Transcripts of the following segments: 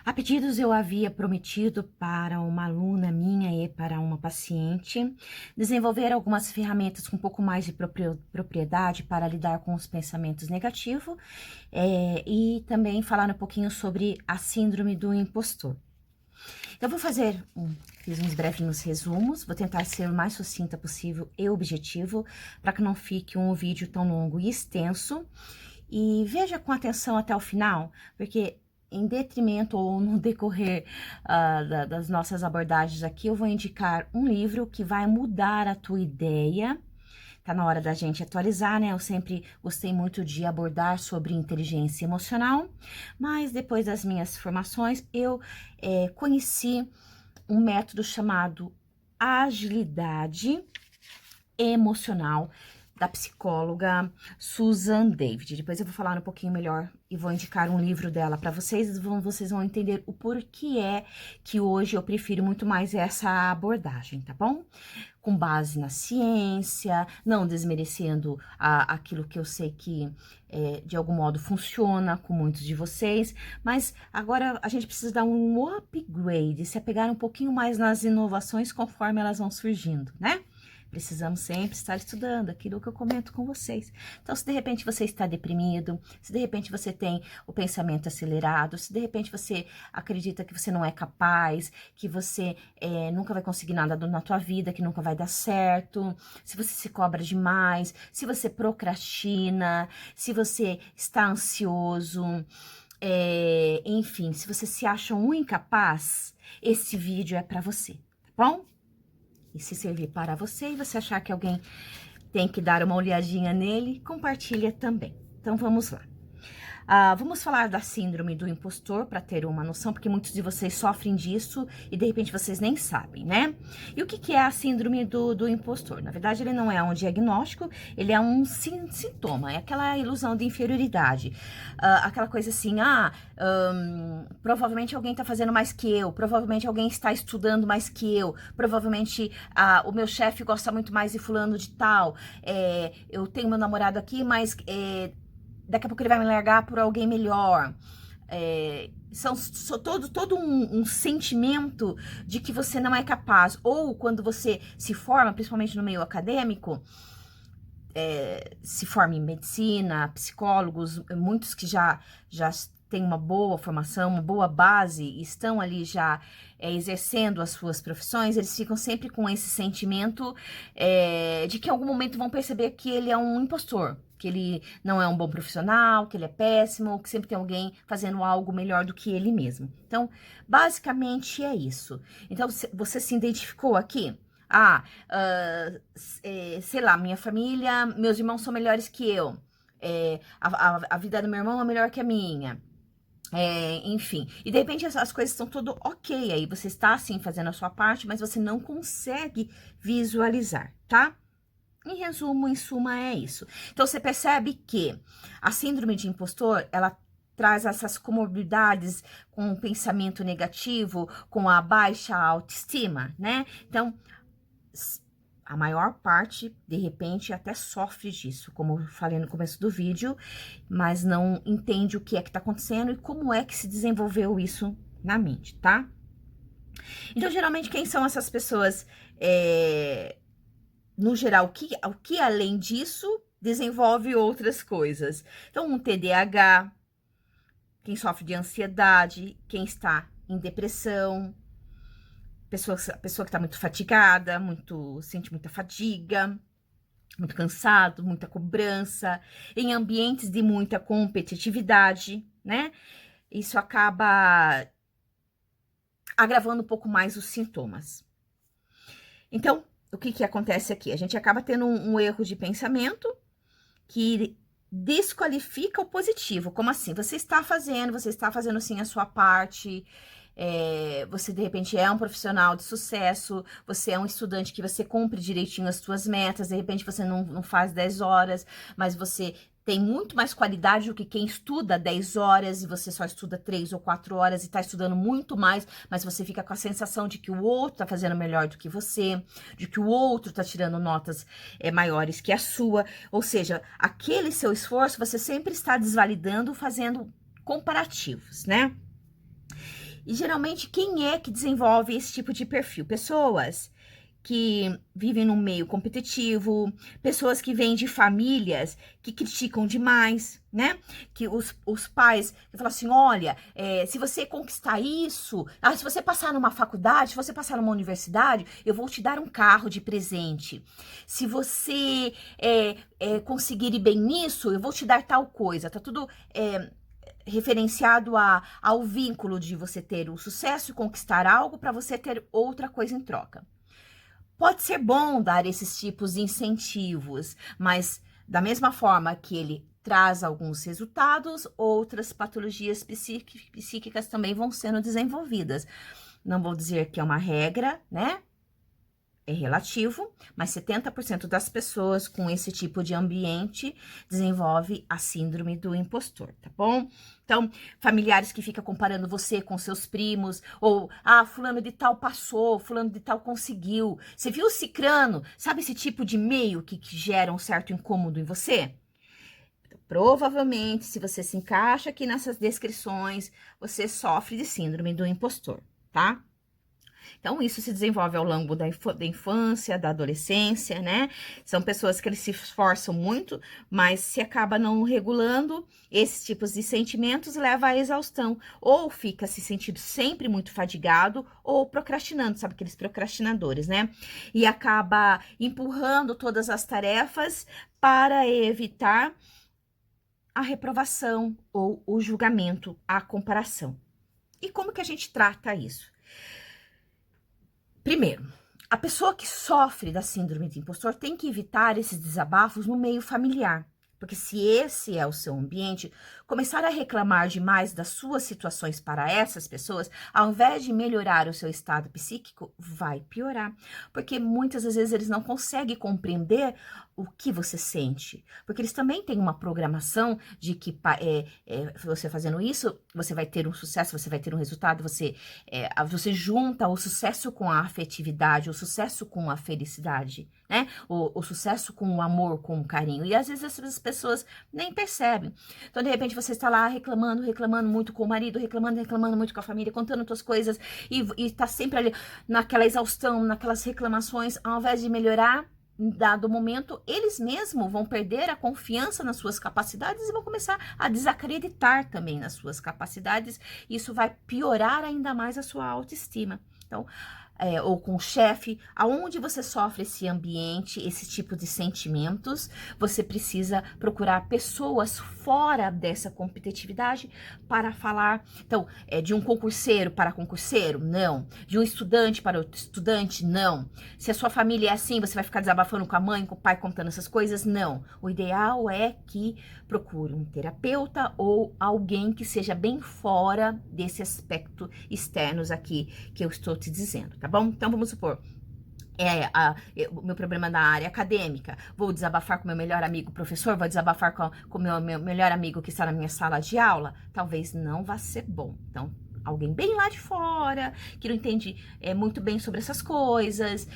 A pedidos, eu havia prometido para uma aluna minha e para uma paciente desenvolver algumas ferramentas com um pouco mais de propriedade para lidar com os pensamentos negativos, e também falar um pouquinho sobre a síndrome do impostor. Eu vou fiz uns brevinhos resumos, vou tentar ser o mais sucinta possível e objetivo, para que não fique um vídeo tão longo e extenso. E veja com atenção até o final, porque em detrimento ou no decorrer das nossas abordagens aqui, eu vou indicar um livro que vai mudar a tua ideia. Tá na hora da gente atualizar, né? Eu sempre gostei muito de abordar sobre inteligência emocional, mas depois das minhas formações, eu conheci um método chamado agilidade emocional, da psicóloga Susan David. Depois eu vou falar um pouquinho melhor e vou indicar um livro dela para vocês. Vocês vão entender o porquê que hoje eu prefiro muito mais essa abordagem, tá bom? Com base na ciência, não desmerecendo aquilo que eu sei que de algum modo funciona com muitos de vocês, mas agora a gente precisa dar um upgrade, se apegar um pouquinho mais nas inovações conforme elas vão surgindo, né? Precisamos sempre estar estudando aquilo que eu comento com vocês. Então, se de repente você está deprimido, se de repente você tem o pensamento acelerado, se de repente você acredita que você não é capaz, que você nunca vai conseguir nada na tua vida, que nunca vai dar certo, se você se cobra demais, se você procrastina, se você está ansioso, enfim, se você se acha um incapaz, esse vídeo é para você, tá bom? E se servir para você e você achar que alguém tem que dar uma olhadinha nele, compartilha também. Então, vamos lá. Vamos falar da síndrome do impostor, para ter uma noção, porque muitos de vocês sofrem disso e de repente vocês nem sabem, né? E o que é a síndrome do impostor? Na verdade, ele não é um diagnóstico, ele é um sintoma, é aquela ilusão de inferioridade. Aquela coisa assim, provavelmente alguém está fazendo mais que eu, provavelmente alguém está estudando mais que eu, provavelmente o meu chefe gosta muito mais de fulano de tal, eu tenho meu namorado aqui, mas daqui a pouco ele vai me largar por alguém melhor. Todo um sentimento de que você não é capaz. Ou quando você se forma, principalmente no meio acadêmico, se forma em medicina, psicólogos, muitos que já têm uma boa formação, uma boa base, estão ali já exercendo as suas profissões, eles ficam sempre com esse sentimento de que em algum momento vão perceber que ele é um impostor, que ele não é um bom profissional, que ele é péssimo, que sempre tem alguém fazendo algo melhor do que ele mesmo. Então, basicamente é isso. Então, você se identificou aqui? Sei lá, minha família, meus irmãos são melhores que eu. A vida do meu irmão é melhor que a minha. Enfim, e de repente as coisas estão tudo ok, aí você está assim fazendo a sua parte, mas você não consegue visualizar, tá? Em resumo, em suma, é isso. Então, você percebe que a síndrome de impostor, ela traz essas comorbidades com o pensamento negativo, com a baixa autoestima, né? Então, a maior parte, de repente, até sofre disso, como eu falei no começo do vídeo, mas não entende o que é que tá acontecendo e como é que se desenvolveu isso na mente, tá? Então, geralmente, quem são essas pessoas, no geral, o que além disso desenvolve outras coisas? Então, um TDAH, quem sofre de ansiedade, quem está em depressão, a pessoa que está muito fatigada, sente muita fadiga, muito cansado, muita cobrança, em ambientes de muita competitividade, né? Isso acaba agravando um pouco mais os sintomas. Então, o que acontece aqui? A gente acaba tendo um erro de pensamento que desqualifica o positivo. Como assim? Você está fazendo sim a sua parte. Você de repente é um profissional de sucesso, você é um estudante que você cumpre direitinho as suas metas, de repente você não faz 10 horas, mas você tem muito mais qualidade do que quem estuda 10 horas e você só estuda 3 ou 4 horas e tá estudando muito mais, mas você fica com a sensação de que o outro tá fazendo melhor do que você, de que o outro tá tirando notas maiores que a sua, ou seja, aquele seu esforço você sempre está desvalidando, fazendo comparativos, né? E geralmente, quem é que desenvolve esse tipo de perfil? Pessoas que vivem num meio competitivo, pessoas que vêm de famílias que criticam demais, né? Que os pais que falam assim, olha, se você conquistar isso, se você passar numa faculdade, se você passar numa universidade, eu vou te dar um carro de presente. Se você conseguir ir bem nisso, eu vou te dar tal coisa. Tá tudo referenciado ao vínculo de você ter o sucesso e conquistar algo para você ter outra coisa em troca. Pode ser bom dar esses tipos de incentivos, mas da mesma forma que ele traz alguns resultados, outras patologias psíquicas também vão sendo desenvolvidas. Não vou dizer que é uma regra, né? É relativo, mas 70% das pessoas com esse tipo de ambiente desenvolve a síndrome do impostor, tá bom? Então, familiares que ficam comparando você com seus primos, ou, fulano de tal passou, fulano de tal conseguiu. Você viu o cicrano? Sabe esse tipo de meio que gera um certo incômodo em você? Provavelmente, se você se encaixa aqui nessas descrições, você sofre de síndrome do impostor, tá? Então, isso se desenvolve ao longo da infância, da adolescência, né? São pessoas que eles se esforçam muito, mas se acaba não regulando, esses tipos de sentimentos leva à exaustão. Ou fica se sentindo sempre muito fadigado, ou procrastinando, sabe aqueles procrastinadores, né? E acaba empurrando todas as tarefas para evitar a reprovação ou o julgamento, a comparação. E como que a gente trata isso? Primeiro, a pessoa que sofre da síndrome de impostor tem que evitar esses desabafos no meio familiar. Porque se esse é o seu ambiente, começar a reclamar demais das suas situações para essas pessoas, ao invés de melhorar o seu estado psíquico, vai piorar. Porque muitas das vezes eles não conseguem compreender o que você sente. Porque eles também têm uma programação de que você fazendo isso, você vai ter um sucesso, você vai ter um resultado, você junta o sucesso com a afetividade, o sucesso com a felicidade, né? O sucesso com o amor, com o carinho. E às vezes essas pessoas nem percebem. Então, de repente, você está lá reclamando muito com o marido, reclamando muito com a família, contando suas coisas e tá sempre ali naquela exaustão, naquelas reclamações, ao invés de melhorar. Em dado momento, eles mesmos vão perder a confiança nas suas capacidades e vão começar a desacreditar também nas suas capacidades. Isso vai piorar ainda mais a sua autoestima. Então, ou com o chefe, aonde você sofre esse ambiente, esse tipo de sentimentos, você precisa procurar pessoas fora dessa competitividade para falar. Então, de um concurseiro para concurseiro? Não. De um estudante para outro estudante? Não. Se a sua família é assim, você vai ficar desabafando com a mãe, com o pai, contando essas coisas? Não. O ideal é que procure um terapeuta ou alguém que seja bem fora desse aspecto externos aqui que eu estou te dizendo, tá bom? Então, vamos supor, o meu problema na área acadêmica, vou desabafar com meu melhor amigo professor, vou desabafar com o meu melhor amigo que está na minha sala de aula, talvez não vá ser bom. Então, alguém bem lá de fora, que não entende muito bem sobre essas coisas,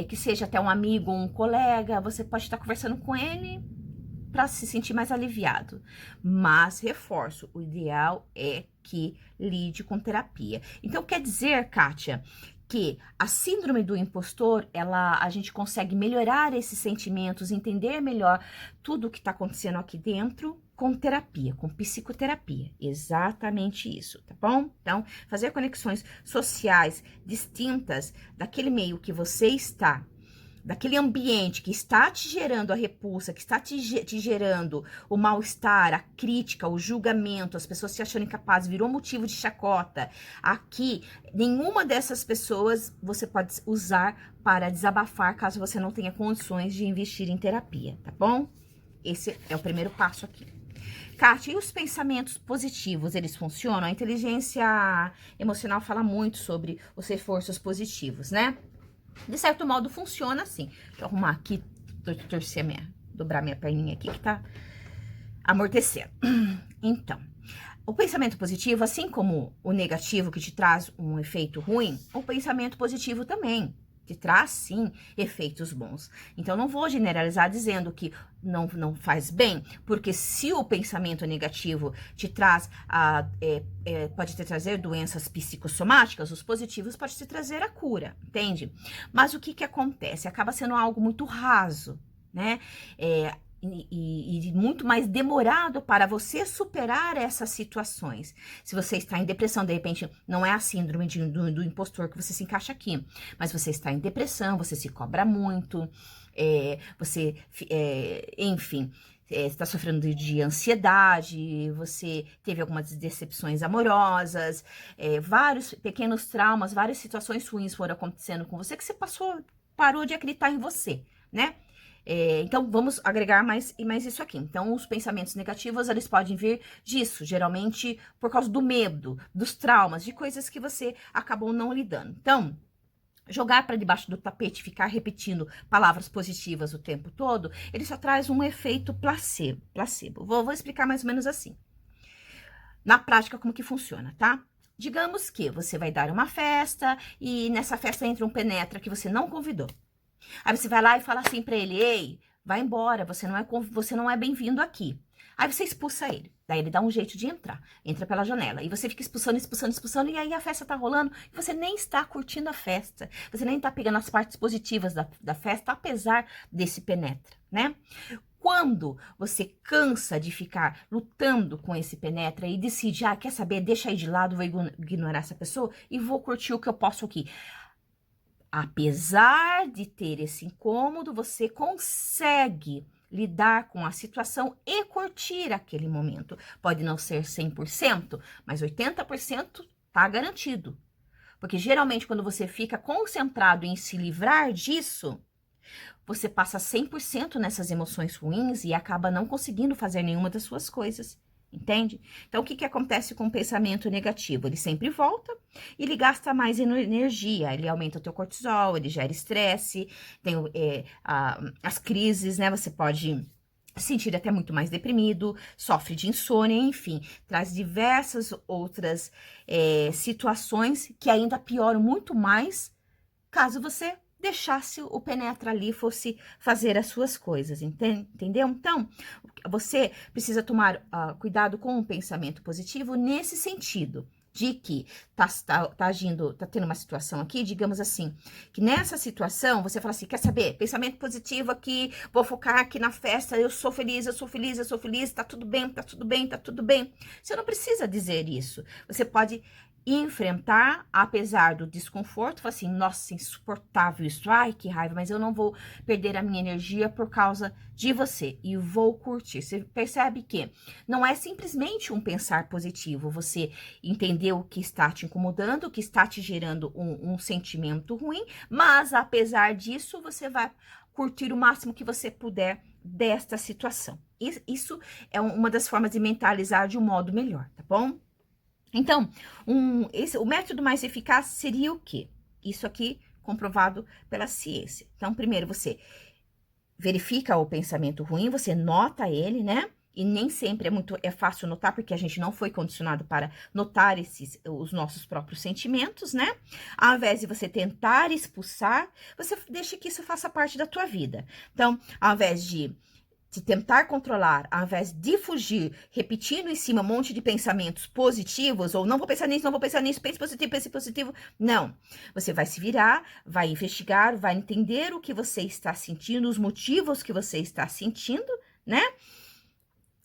que seja até um amigo, um colega, você pode estar conversando com ele para se sentir mais aliviado. Mas, reforço, o ideal é que lide com terapia. Então, quer dizer, Kátia, que a síndrome do impostor, a gente consegue melhorar esses sentimentos, entender melhor tudo o que está acontecendo aqui dentro com terapia, com psicoterapia. Exatamente isso, tá bom? Então, fazer conexões sociais distintas daquele meio que você está, daquele ambiente que está te gerando a repulsa, que está te gerando o mal-estar, a crítica, o julgamento, as pessoas se achando incapazes, virou motivo de chacota. Aqui, nenhuma dessas pessoas você pode usar para desabafar caso você não tenha condições de investir em terapia, tá bom? Esse é o primeiro passo aqui. Kátia, e os pensamentos positivos, eles funcionam? A inteligência emocional fala muito sobre os reforços positivos, né? De certo modo, funciona assim. Deixa eu arrumar aqui, dobrar minha perninha aqui que tá amortecendo. Então, o pensamento positivo, assim como o negativo que te traz um efeito ruim, o pensamento positivo também. te traz, sim, efeitos bons. Então, não vou generalizar dizendo que não faz bem, porque se o pensamento negativo te traz, pode te trazer doenças psicossomáticas, os positivos podem te trazer a cura, entende? Mas o que acontece? Acaba sendo algo muito raso, né? E muito mais demorado para você superar essas situações. Se você está em depressão, de repente, não é a síndrome do impostor que você se encaixa aqui, mas você está em depressão, você se cobra muito, enfim, está sofrendo de ansiedade, você teve algumas decepções amorosas, vários pequenos traumas, várias situações ruins foram acontecendo com você que você parou de acreditar em você, né? Então, vamos agregar mais isso aqui. Então, os pensamentos negativos, eles podem vir disso, geralmente por causa do medo, dos traumas, de coisas que você acabou não lidando. Então, jogar para debaixo do tapete, ficar repetindo palavras positivas o tempo todo, ele só traz um efeito placebo. Vou explicar mais ou menos assim. Na prática, como que funciona, tá? Digamos que você vai dar uma festa e nessa festa entra um penetra que você não convidou. Aí você vai lá e fala assim pra ele: ei, vai embora, você não é bem-vindo aqui. Aí você expulsa ele. Daí ele dá um jeito de entrar. Entra pela janela. E você fica expulsando. E aí a festa tá rolando. E você nem está curtindo a festa. Você nem tá pegando as partes positivas da festa, apesar desse penetra, né? Quando você cansa de ficar lutando com esse penetra e decide, quer saber, deixa aí de lado, vou ignorar essa pessoa e vou curtir o que eu posso aqui. Apesar de ter esse incômodo, você consegue lidar com a situação e curtir aquele momento. Pode não ser 100%, mas 80% tá garantido. Porque geralmente quando você fica concentrado em se livrar disso, você passa 100% nessas emoções ruins e acaba não conseguindo fazer nenhuma das suas coisas. Entende? Então, o que acontece com o pensamento negativo? Ele sempre volta e ele gasta mais energia, ele aumenta o teu cortisol, ele gera estresse, tem as crises, né? Você pode se sentir até muito mais deprimido, sofre de insônia, enfim, traz diversas outras situações que ainda pioram muito mais caso você deixasse o penetra ali, fosse fazer as suas coisas, entendeu? Então, você precisa tomar cuidado com o pensamento positivo nesse sentido, de que tá tendo uma situação aqui, digamos assim, que nessa situação você fala assim, quer saber, pensamento positivo aqui, vou focar aqui na festa, eu sou feliz, tá tudo bem, tá tudo bem, tá tudo bem. Você não precisa dizer isso, você pode enfrentar, apesar do desconforto, falar assim, nossa, insuportável isso, ai, que raiva, mas eu não vou perder a minha energia por causa de você, e vou curtir. Você percebe que não é simplesmente um pensar positivo, você entendeu o que está te incomodando, o que está te gerando um sentimento ruim, mas apesar disso, você vai curtir o máximo que você puder desta situação. Isso é uma das formas de mentalizar de um modo melhor, tá bom? Então, o método mais eficaz seria o quê? Isso aqui comprovado pela ciência. Então, primeiro você verifica o pensamento ruim, você nota ele, né? E nem sempre é fácil notar, porque a gente não foi condicionado para notar os nossos próprios sentimentos, né? Ao invés de você tentar expulsar, você deixa que isso faça parte da tua vida. Então, ao invés de tentar controlar, ao invés de fugir, repetindo em cima um monte de pensamentos positivos, ou não vou pensar nisso, pense positivo, não. Você vai se virar, vai investigar, vai entender o que você está sentindo, os motivos que você está sentindo, né?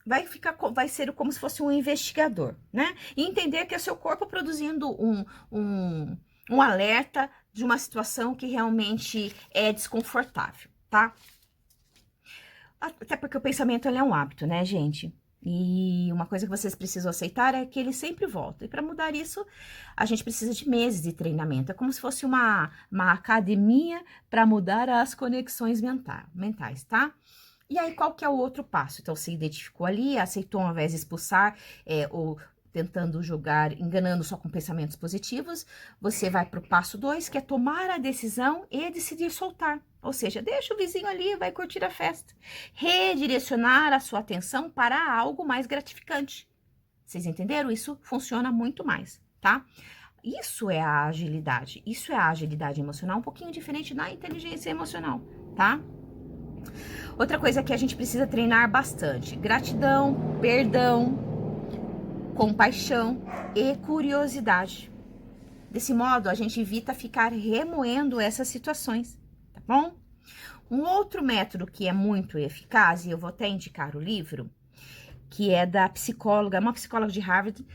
Vai ser como se fosse um investigador, né? E entender que é seu corpo produzindo um alerta de uma situação que realmente é desconfortável, tá? Até porque o pensamento é um hábito, né, gente? E uma coisa que vocês precisam aceitar é que ele sempre volta. E para mudar isso, a gente precisa de meses de treinamento. É como se fosse uma academia para mudar as conexões mentais, tá? E aí, qual que é o outro passo? Então, você identificou ali, aceitou ao invés de expulsar, ou tentando julgar, enganando só com pensamentos positivos, você vai para o passo 2, que é tomar a decisão e decidir soltar. Ou seja, deixa o vizinho ali, vai curtir a festa. Redirecionar a sua atenção para algo mais gratificante. Vocês entenderam? Isso funciona muito mais, tá? Isso é a agilidade. Isso é a agilidade emocional, um pouquinho diferente da inteligência emocional, tá? Outra coisa que a gente precisa treinar bastante: gratidão, perdão, compaixão e curiosidade. Desse modo, a gente evita ficar remoendo essas situações, tá bom? Um outro método que é muito eficaz, e eu vou até indicar o livro, que é da psicóloga, uma psicóloga de Harvard,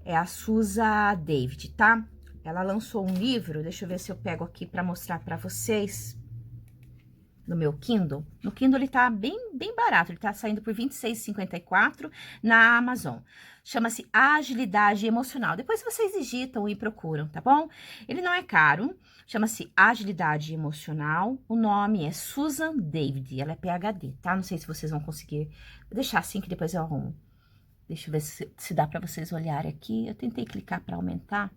é a Susan David, tá? Ela lançou um livro, deixa eu ver se eu pego aqui para mostrar para vocês, no meu Kindle. No Kindle ele tá bem barato, ele tá saindo por R$ 26,54 na Amazon. Chama-se Agilidade Emocional. Depois vocês digitam e procuram, tá bom? Ele não é caro, chama-se Agilidade Emocional. O nome é Susan David, ela é PhD, tá? Não sei se vocês vão conseguir. Vou deixar assim que depois eu arrumo. Deixa eu ver se dá para vocês olharem aqui. Eu tentei clicar para aumentar,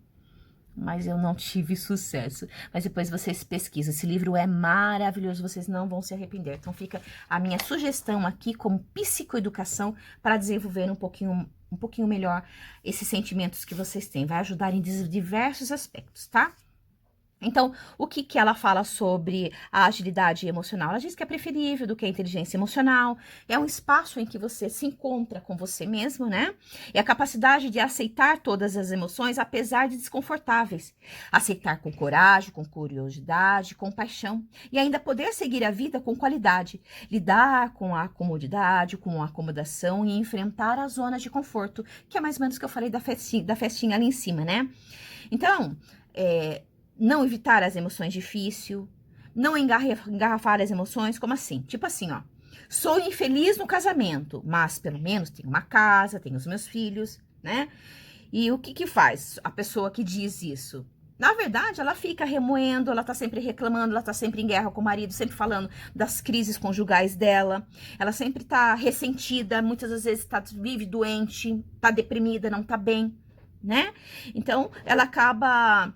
mas eu não tive sucesso. Mas depois vocês pesquisam. Esse livro é maravilhoso, vocês não vão se arrepender. Então fica a minha sugestão aqui como psicoeducação para desenvolver um pouquinho melhor esses sentimentos que vocês têm. Vai ajudar em diversos aspectos, tá? Então, o que ela fala sobre a agilidade emocional? Ela diz que é preferível do que a inteligência emocional, é um espaço em que você se encontra com você mesmo, né? É a capacidade de aceitar todas as emoções, apesar de desconfortáveis. Aceitar com coragem, com curiosidade, com paixão. E ainda poder seguir a vida com qualidade. Lidar com a comodidade, com a acomodação e enfrentar a zona de conforto, que é mais ou menos o que eu falei da festinha ali em cima, né? Então, não evitar as emoções difíceis, não engarrafar as emoções, como assim? Tipo assim, ó, sou infeliz no casamento, mas pelo menos tenho uma casa, tenho os meus filhos, né? E o que faz a pessoa que diz isso? Na verdade, ela fica remoendo, ela tá sempre reclamando, ela tá sempre em guerra com o marido, sempre falando das crises conjugais dela, ela sempre tá ressentida, muitas das vezes vive doente, tá deprimida, não tá bem, né? Então, ela acaba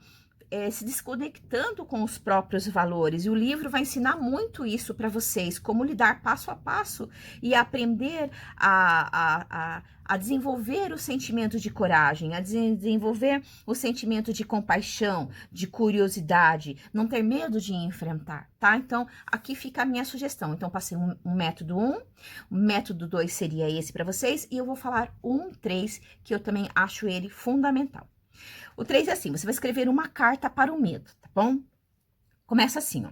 se desconectando com os próprios valores. E o livro vai ensinar muito isso para vocês, como lidar passo a passo e aprender a desenvolver o sentimento de coragem, a desenvolver o sentimento de compaixão, de curiosidade, não ter medo de enfrentar, tá? Então, aqui fica a minha sugestão. Então, passei um método 1, o método 2 seria esse para vocês, e eu vou falar um 3, que eu também acho ele fundamental. O 3 é assim, você vai escrever uma carta para o medo, tá bom? Começa assim, ó.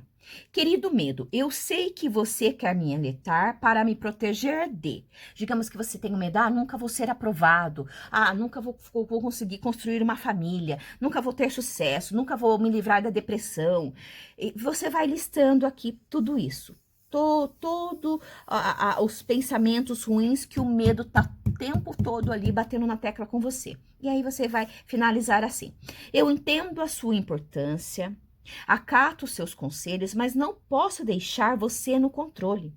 Querido medo, eu sei que você quer me alertar para me proteger de. Digamos que você tem medo, nunca vou ser aprovado, nunca vou conseguir construir uma família, nunca vou ter sucesso, nunca vou me livrar da depressão. E você vai listando aqui tudo isso. Todo os pensamentos ruins que o medo tá o tempo todo ali batendo na tecla com você. E aí você vai finalizar assim: eu entendo a sua importância, acato os seus conselhos, mas não posso deixar você no controle.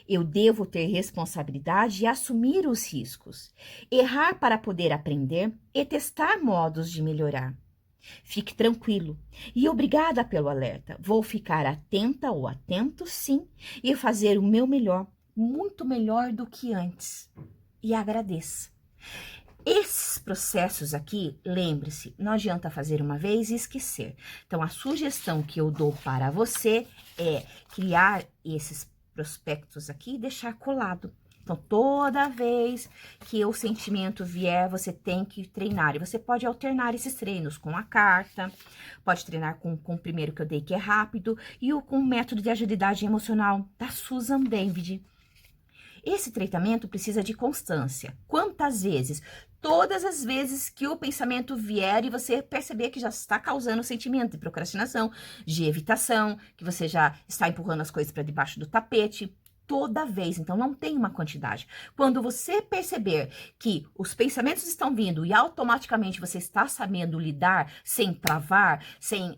Eu devo ter responsabilidade e assumir os riscos, errar para poder aprender e testar modos de melhorar. Fique tranquilo e obrigada pelo alerta. Vou ficar atenta ou atento, sim, e fazer o meu melhor, muito melhor do que antes. E agradeça. Esses processos aqui, lembre-se, não adianta fazer uma vez e esquecer. Então, a sugestão que eu dou para você é criar esses prospectos aqui e deixar colado. Então, toda vez que o sentimento vier, você tem que treinar. E você pode alternar esses treinos com a carta, pode treinar com o primeiro que eu dei, que é rápido, e com o método de agilidade emocional da Susan David. Esse treinamento precisa de constância. Quantas vezes? Todas as vezes que o pensamento vier e você perceber que já está causando sentimento de procrastinação, de evitação, que você já está empurrando as coisas para debaixo do tapete. Toda vez, então não tem uma quantidade. Quando você perceber que os pensamentos estão vindo e automaticamente você está sabendo lidar sem travar, sem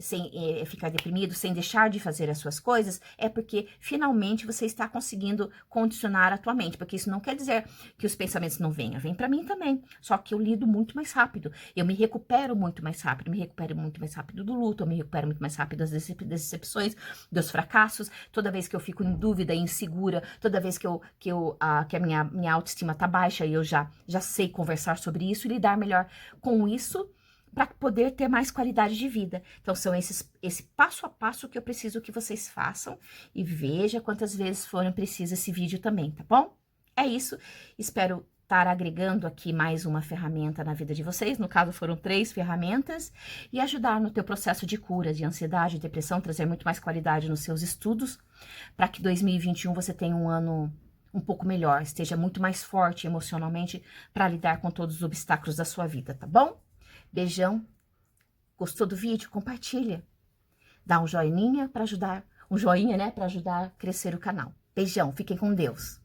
ficar deprimido, sem deixar de fazer as suas coisas, é porque finalmente você está conseguindo condicionar a tua mente, porque isso não quer dizer que os pensamentos não venham, vem para mim também, só que eu lido muito mais rápido, eu me recupero muito mais rápido, do luto, eu me recupero muito mais rápido das decepções, dos fracassos, toda vez que eu fico em dúvida e insegura, toda vez que a minha autoestima tá baixa e eu já sei conversar sobre isso e lidar melhor com isso, para poder ter mais qualidade de vida. Então, são esse passo a passo que eu preciso que vocês façam e veja quantas vezes foram preciso esse vídeo também, tá bom? É isso, espero estar agregando aqui mais uma ferramenta na vida de vocês, no caso foram 3 ferramentas, e ajudar no teu processo de cura de ansiedade e depressão, trazer muito mais qualidade nos seus estudos, para que 2021 você tenha um ano um pouco melhor, esteja muito mais forte emocionalmente para lidar com todos os obstáculos da sua vida, tá bom? Beijão, gostou do vídeo? Compartilha, dá um joinha para ajudar, né, para ajudar a crescer o canal. Beijão, fiquem com Deus.